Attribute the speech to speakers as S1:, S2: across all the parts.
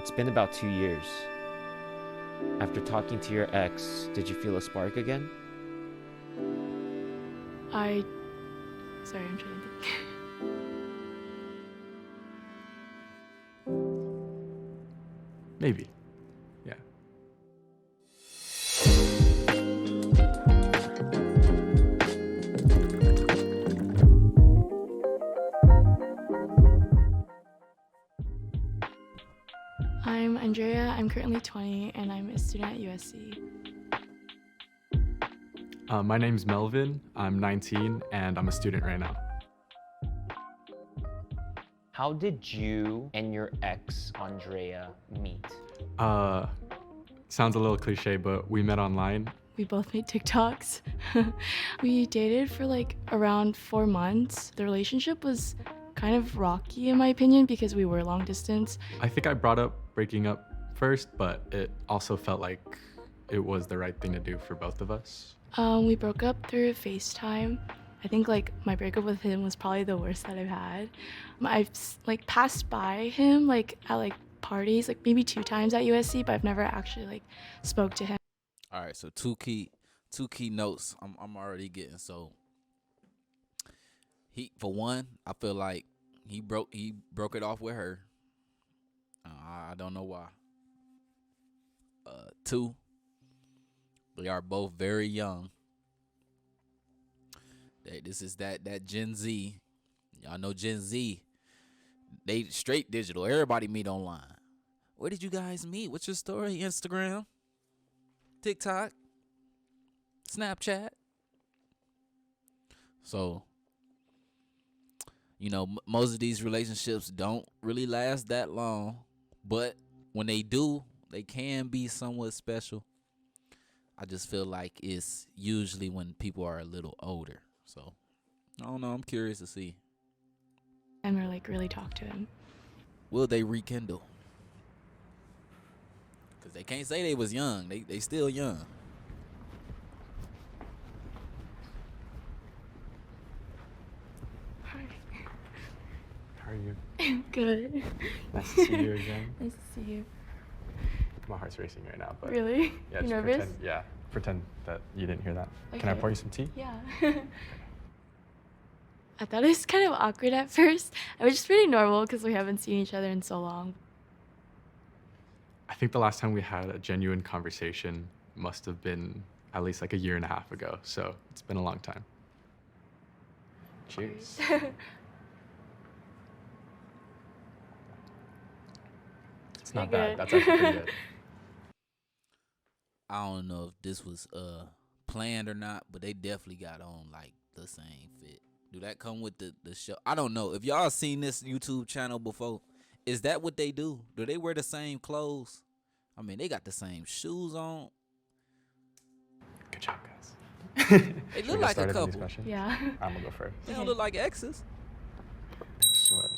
S1: It's been about 2 years. After talking to your ex, did you feel a spark again?
S2: Sorry, I'm trying to think.
S3: Maybe. Yeah.
S2: I'm Andrea. I'm currently 20 and I'm a student at USC.
S3: My name's Melvin. I'm 19 and I'm a student right now.
S1: How did you and your ex, Andrea, meet?
S3: Sounds a little cliche, but we met online.
S2: We both made TikToks. We dated for like around 4 months. The relationship was kind of rocky in my opinion because we were long distance.
S3: I think I brought up breaking up first, but it also felt like it was the right thing to do for both of us.
S2: We broke up through FaceTime. I think like my breakup with him was probably the worst that I've had. I've like passed by him like at like parties like maybe 2 times at USC, but I've never actually like spoke to him.
S4: All right, so two key notes I'm already getting. So he, for one, I feel like he broke it off with her. I don't know why. Two, they are both very young. This is that Gen Z. Y'all know Gen Z. They straight digital. Everybody meet online. Where did you guys meet? What's your story? Instagram, TikTok, Snapchat. So, most of these relationships don't really last that long, but when they do, they can be somewhat special. I just feel like it's usually when people are a little older. So, I don't know. I'm curious to see.
S2: And we're like really talk to him.
S4: Will they rekindle? Because they can't say they was young. They still young.
S3: How are you?
S2: Good.
S3: Nice to see you again.
S2: Nice to see you.
S3: My heart's racing right now, but
S2: Really?
S3: yeah,
S2: You
S3: just
S2: nervous?
S3: pretend that you didn't hear that. Can I
S2: Okay.
S3: pour you some tea?
S2: Yeah. I thought it was kind of awkward at first. It was just pretty normal because we haven't seen each other in so long.
S3: I think the last time we had a genuine conversation must have been at least like a year and a half ago. So it's been a long time. Cheers. It's not
S2: Pretty
S3: bad.
S2: good.
S3: That's actually pretty good.
S4: I don't know if this was planned or not, but they definitely got on like the same fit. Do that come with the show? I don't know. If y'all seen this YouTube channel before, is that what they do? Do they wear the same clothes? I mean, they got the same shoes on.
S3: Good job, guys.
S4: They
S3: Should we
S4: look
S3: get
S4: like a
S3: started in these
S4: couple.
S3: questions?
S2: Yeah.
S3: I'm gonna go first.
S4: They don't look like exes.
S3: Excellent.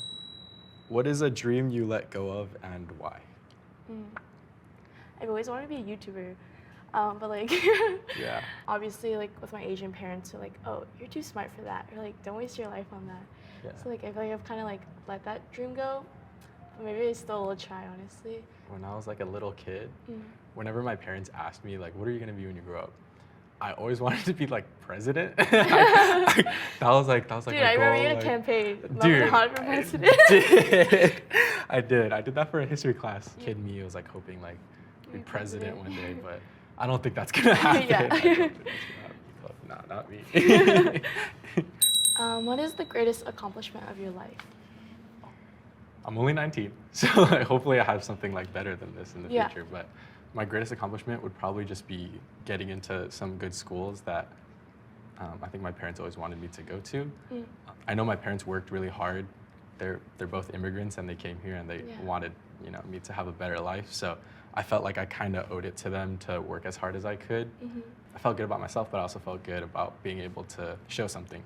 S3: What is a dream you let go of and why?
S2: I've always wanted to be a YouTuber. But like,
S3: Yeah.
S2: obviously like with my Asian parents who are like, oh, you're too smart for that. Or like, don't waste your life on that.
S3: Yeah.
S2: So like, I feel like I've kind of like let that dream go. But maybe I still will try, honestly.
S3: When I was like a little kid, whenever my parents asked me like, what are you gonna be when you grow up? I always wanted to be like president. that was like
S2: Dude,
S3: my
S2: I
S3: goal.
S2: remember you had a
S3: like,
S2: campaign.
S3: Dude,
S2: for president.
S3: I did that for a history class. Kid me was like hoping like be
S2: Be
S3: president
S2: president.
S3: one day, but I don't think that's gonna happen.
S2: Yeah.
S3: I don't think that's gonna happen. No, not me.
S2: What is the greatest accomplishment of your life?
S3: I'm only 19, so like, hopefully I have something like better than this in the
S2: Yeah.
S3: future. But my greatest accomplishment would probably just be getting into some good schools that I think my parents always wanted me to go to. I know my parents worked really hard. They're both immigrants and they came here and they wanted me to have a better life. So I felt like I kind of owed it to them to work as hard as I could. I felt good about myself, but I also felt good about being able to show something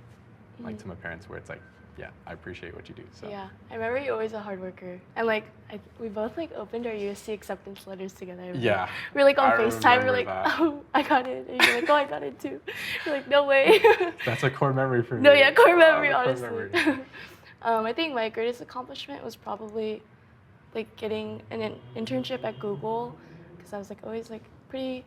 S3: like to my parents where it's like, yeah, I appreciate what you do. So
S2: Yeah, I remember you're always a hard worker. And like, we both like opened our USC acceptance letters together. I remember.
S3: Yeah.
S2: We were like on
S3: I
S2: FaceTime, we were
S3: remember
S2: like,
S3: that.
S2: oh, I got it. And you're like, oh, I got it too. We're like, no way.
S3: That's a core memory for me.
S2: No, yeah, core memory,
S3: Core
S2: honestly.
S3: memory.
S2: I think my greatest accomplishment was probably like getting an internship at Google because I was like always like pretty,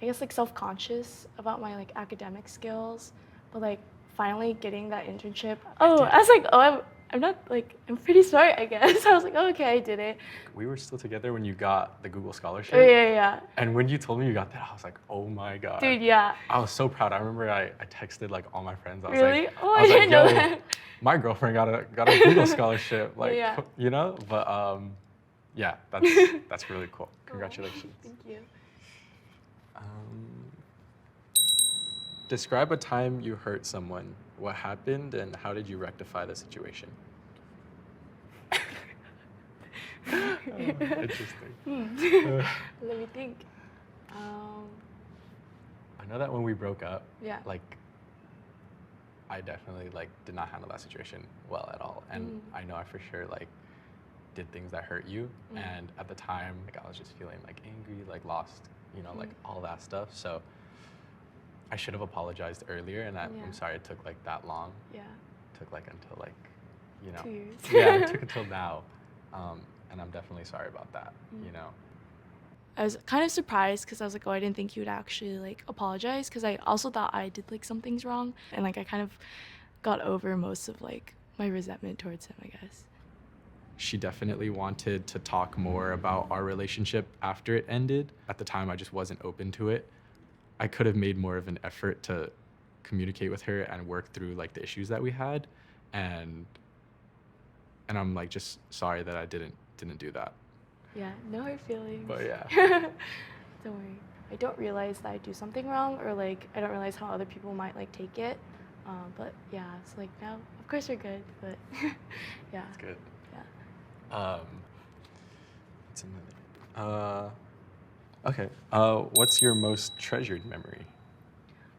S2: I guess like self-conscious about my like academic skills, but like finally getting that internship. Oh, I was like, oh, I'm not like, I'm pretty smart, I guess. I was like, oh, okay, I did it.
S3: We were still together when you got the Google scholarship.
S2: Oh, yeah.
S3: And when you told me you got that, I was like, oh my God.
S2: Dude, yeah.
S3: I was so proud. I remember I texted like all my friends. I was
S2: Really?
S3: like,
S2: Oh, I didn't know that.
S3: My girlfriend got a Google scholarship. Like,
S2: Yeah.
S3: you know? But yeah, that's really cool. Congratulations.
S2: Thank you.
S3: Describe a time you hurt someone. What happened and how did you rectify the situation? Interesting.
S2: Let me think.
S3: I know that when we broke up,
S2: Yeah.
S3: like, I definitely like did not handle that situation well at all, and I know I for sure like did things that hurt you, and at the time, like I was just feeling like angry, like lost, you know, like all that stuff. So I should have apologized earlier, and I'm sorry it took like that long.
S2: Yeah.
S3: It took like until like, you know,
S2: 2 years.
S3: yeah, it took until now, and I'm definitely sorry about that. You know.
S2: I was kind of surprised because I was like, oh, I didn't think you would actually like apologize because I also thought I did like some things wrong, and like I kind of got over most of like my resentment towards him, I guess.
S3: She definitely wanted to talk more about our relationship after it ended. At the time, I just wasn't open to it. I could have made more of an effort to communicate with her and work through like the issues that we had, and I'm like just sorry that I didn't do that.
S2: Yeah, no hard feelings.
S3: But yeah.
S2: Don't worry. I don't realize that I do something wrong, or like I don't realize how other people might like take it. But yeah, it's like now, of course we're good, but yeah.
S3: That's good.
S2: Yeah.
S3: What's another? Okay. What's your most treasured memory?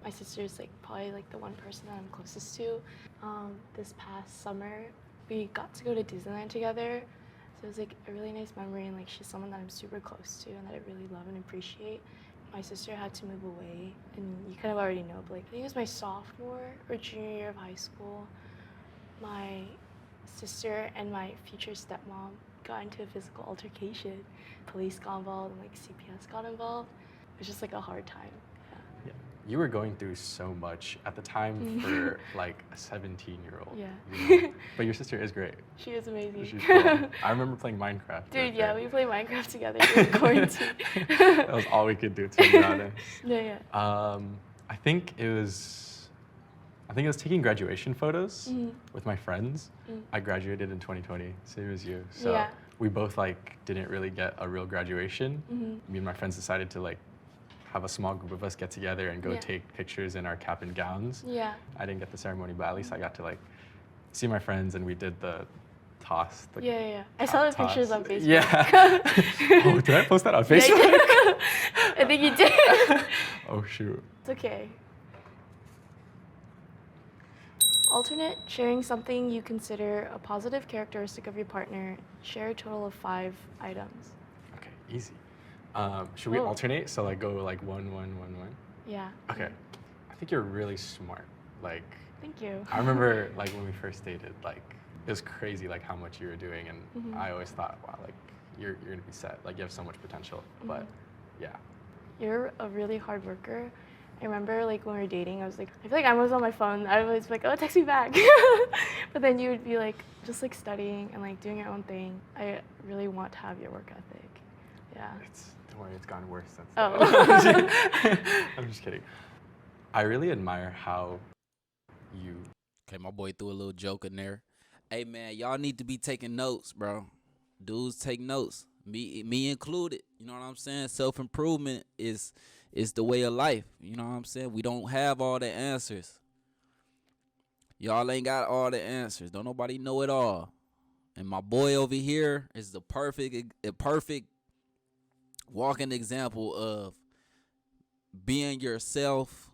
S2: My sister's like probably like the one person that I'm closest to. This past summer, we got to go to Disneyland together. So it was like a really nice memory, and like she's someone that I'm super close to and that I really love and appreciate. My sister had to move away, and you kind of already know, but like I think it was my sophomore or junior year of high school. My sister and my future stepmom got into a physical altercation. Police got involved and like CPS got involved. It was just like a hard time.
S3: Yeah. You were going through so much at the time for like a 17-year-old.
S2: Yeah.
S3: You know? But your sister is great.
S2: She is amazing.
S3: She's cool. I remember playing Minecraft.
S2: Dude, yeah, we played Minecraft together during quarantine.
S3: That was all we could do, to be honest.
S2: Yeah.
S3: I think it was taking graduation photos with my friends. I graduated in 2020, same as you. So
S2: Yeah.
S3: we both like didn't really get a real graduation. Me and my friends decided to like have a small group of us get together and go take pictures in our cap and gowns.
S2: Yeah.
S3: I didn't get the ceremony, but at least I got to like see my friends, and we did the toss. The
S2: Yeah. I saw the pictures on Facebook.
S3: Yeah. Oh, did I post that on Facebook?
S2: Yeah, I think you did.
S3: Oh shoot.
S2: It's okay. Alternate, sharing something you consider a positive characteristic of your partner. Share a total of 5 items.
S3: Okay, easy. Should we alternate? So like go like 1, 1, 1, 1.
S2: Yeah.
S3: Okay. I think you're really smart. Like,
S2: Thank you.
S3: I remember like when we first dated, like it was crazy like how much you were doing, and I always thought, wow, like you're gonna be set. Like you have so much potential. But yeah.
S2: You're a really hard worker. I remember like when we were dating, I feel like I was on my phone. I was like, oh, text me back. But then you would be like, just like studying and like doing your own thing. I really want to have your work ethic. Yeah.
S3: Don't worry, it's gotten worse since
S2: Oh.
S3: then. I'm just kidding. I really admire how you.
S4: Okay, my boy threw a little joke in there. Hey man, y'all need to be taking notes, bro. Dudes take notes. Me included. You know what I'm saying? Self-improvement is the way of life. You know what I'm saying? We don't have all the answers. Y'all ain't got all the answers. Don't nobody know it all. And my boy over here is the perfect walking example of being yourself,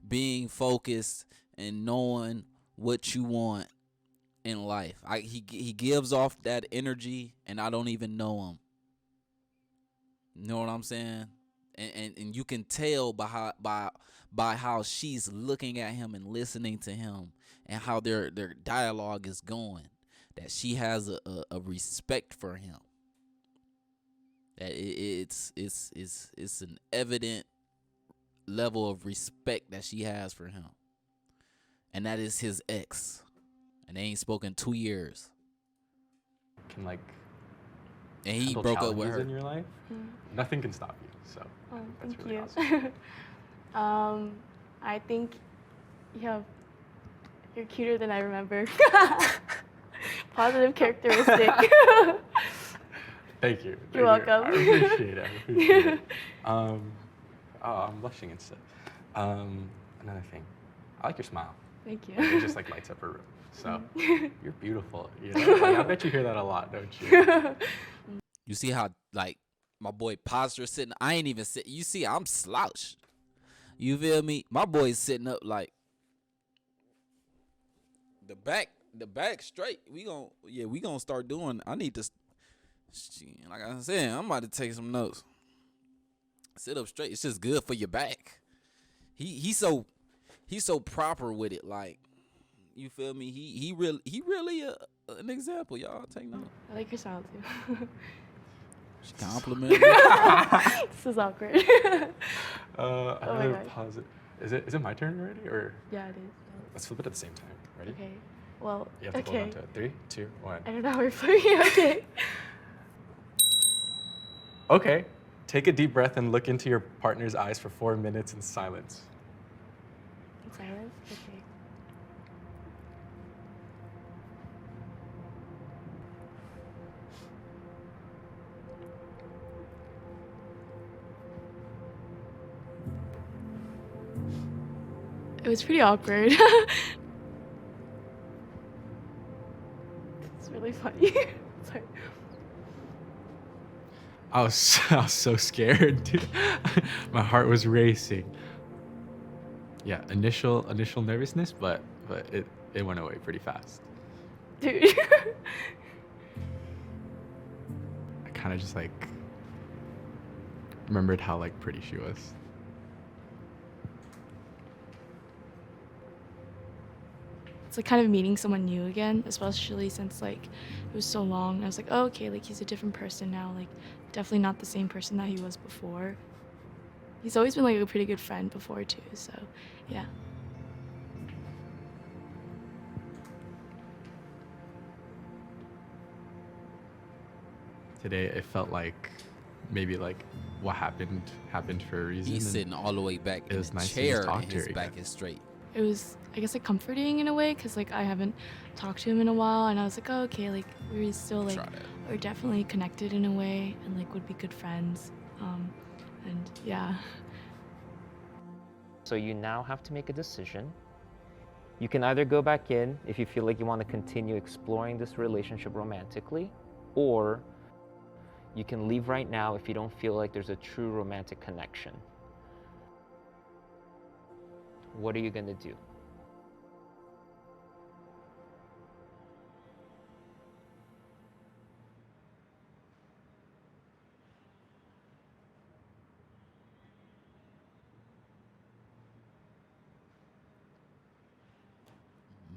S4: being focused, and knowing what you want in life. He gives off that energy, and I don't even know him. You know what I'm saying? And you can tell by how she's looking at him and listening to him, and how their dialogue is going, that she has a respect for him. That it's an evident level of respect that she has for him. And that is his ex. And they ain't spoken 2 years.
S3: Can like
S4: And he
S3: handle
S4: broke up with
S3: challenges
S4: her.
S3: in your life. Nothing can stop you. So I
S2: Oh,
S3: think that's
S2: thank
S3: really
S2: you.
S3: awesome.
S2: I think you're cuter than I remember. Positive characteristic.
S3: Thank you.
S2: You're
S3: Thank you.
S2: welcome.
S3: I appreciate it. I appreciate it. Oh, I'm blushing instead. Another thing, I like your smile.
S2: Thank you.
S3: Like, it just like lights up a room. So you're beautiful. You know, like, I bet you hear that a lot, don't you?
S4: You see how like my boy posture sitting? I ain't even sit. You see, I'm slouched. You feel me? My boy's sitting up like the back straight. We gonna start doing. I need to. Like I said, I'm about to take some notes. Sit up straight. It's just good for your back. He's so proper with it. Like, you feel me? He really an example. Y'all take note.
S2: I like your smile too.
S4: She complimented me.
S2: This is awkward.
S3: I'm
S2: my
S3: gonna
S2: God.
S3: pause it. Is it my turn already, or
S2: Yeah, it is.
S3: let's flip it at the same time? Ready?
S2: Okay. Well,
S3: You have to
S2: okay.
S3: hold on to it. 3, 2, 1.
S2: I don't know how we're playing. Okay.
S3: Okay. Take a deep breath and look into your partner's eyes for 4 minutes in silence.
S2: In silence? Okay. It was pretty awkward. It's really funny. Sorry.
S3: I was so scared, dude. My heart was racing. Yeah, initial nervousness, but it went away pretty fast.
S2: Dude.
S3: I kind of just like remembered how like pretty she was.
S2: It's like kind of meeting someone new again, especially since like it was so long. I was like, oh, okay, like he's a different person now. Like definitely not the same person that he was before. He's always been like a pretty good friend before too, so yeah.
S3: Today it felt like maybe like what happened for a reason.
S4: He's
S3: and
S4: sitting all the way back
S3: it
S4: in
S3: was
S4: the
S3: nice to
S4: chair,
S3: just talk
S4: and
S3: to
S4: his
S3: her
S4: back
S3: again.
S4: is straight.
S2: It was, I guess, like comforting in a way because like I haven't talked to him in a while, and I was like, oh, okay, like we're still like
S4: Try that.
S2: we're definitely connected in a way, and like would be good friends, and yeah.
S1: So you now have to make a decision. You can either go back in if you feel like you want to continue exploring this relationship romantically, or you can leave right now if you don't feel like there's a true romantic connection. What are you gonna do?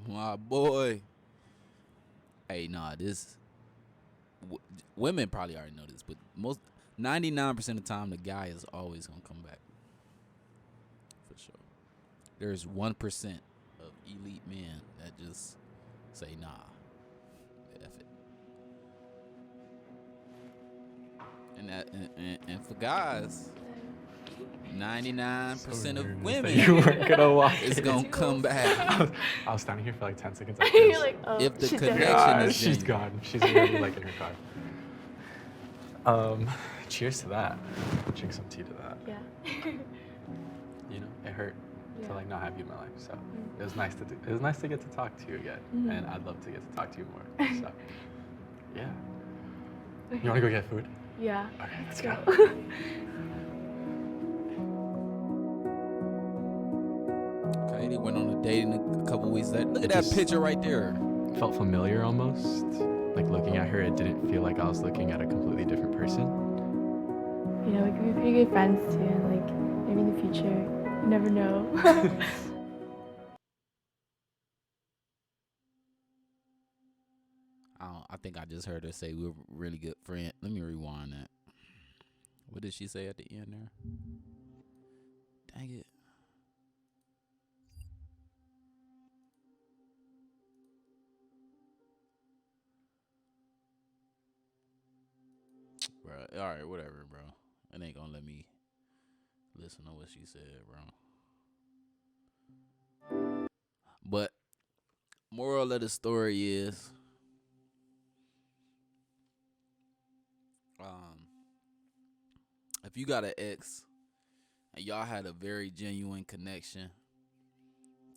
S4: My boy. Hey, women probably already know this, but 99% of the time, the guy is always gonna come back. For sure. There's 1% of elite men that just say, nah, F it. And for guys, 99% of women
S3: You weren't gonna walk
S4: is
S3: in.
S4: gonna come back
S3: I was standing here for like 10 seconds. Like
S2: You're
S3: this.
S2: like, oh,
S4: if the
S2: she's
S4: connection
S2: dead.
S4: is
S3: She's
S4: genuine.
S3: gone. She's already like in her car. Cheers to that. Drink some tea to that.
S2: Yeah.
S3: You know, it hurt
S2: Yeah.
S3: to like not have you in my life. So it was nice it was nice to get to talk to you again, and I'd love to get to talk to you more. So yeah. You want to go get food?
S2: Yeah.
S3: Okay, let's
S2: Go.
S3: go.
S4: Okay, they went on a date in a couple weeks later. Look at
S3: It
S4: that
S3: just-
S4: picture right there.
S3: Felt familiar almost. Like looking at her, it didn't feel like I was looking at a completely different person.
S2: You know, we could be pretty good friends too, and like maybe in the future, you never know.
S4: I think I just heard her say we're really good friends. Let me rewind that. What did she say at the end there? Dang it. Bro, all right, whatever, bro. It ain't gonna let me listen to what she said, bro. But moral of the story is, if you got an ex and y'all had a very genuine connection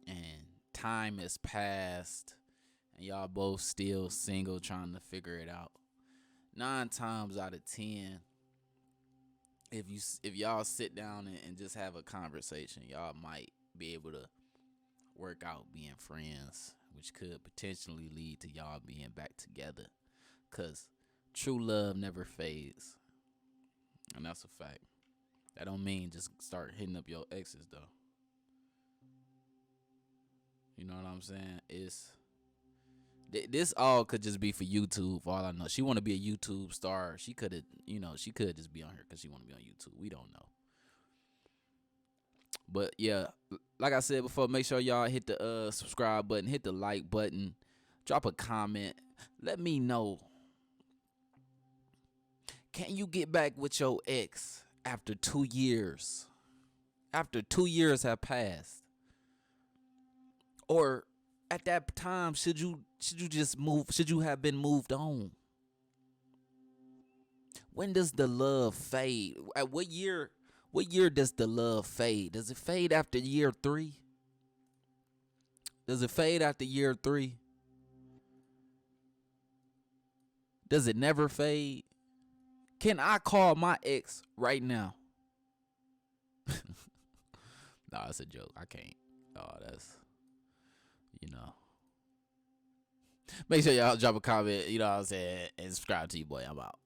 S4: and time has passed and y'all both still single trying to figure it out, 9 times out of 10, if y'all sit down and just have a conversation, y'all might be able to work out being friends, which could potentially lead to y'all being back together, because true love never fades, and that's a fact. That don't mean just start hitting up your exes though. You know what I'm saying? It's this all could just be for YouTube. For all I know, she want to be a YouTube star. She could have, she could just be on here because she want to be on YouTube. We don't know. But yeah, like I said before, make sure y'all hit the subscribe button, hit the like button, drop a comment. Let me know. Can you get back with your ex after 2 years? After 2 years have passed? Or at that time, should you just move? Should you have been moved on? When does the love fade? At what year? What year does the love fade? Does it fade after year 3? Does it fade after year 3? Does it never fade? Can I call my ex right now? Nah, it's a joke. I can't. Oh, that's, Make sure y'all drop a comment, you know what I'm saying, and subscribe to you, boy. I'm out.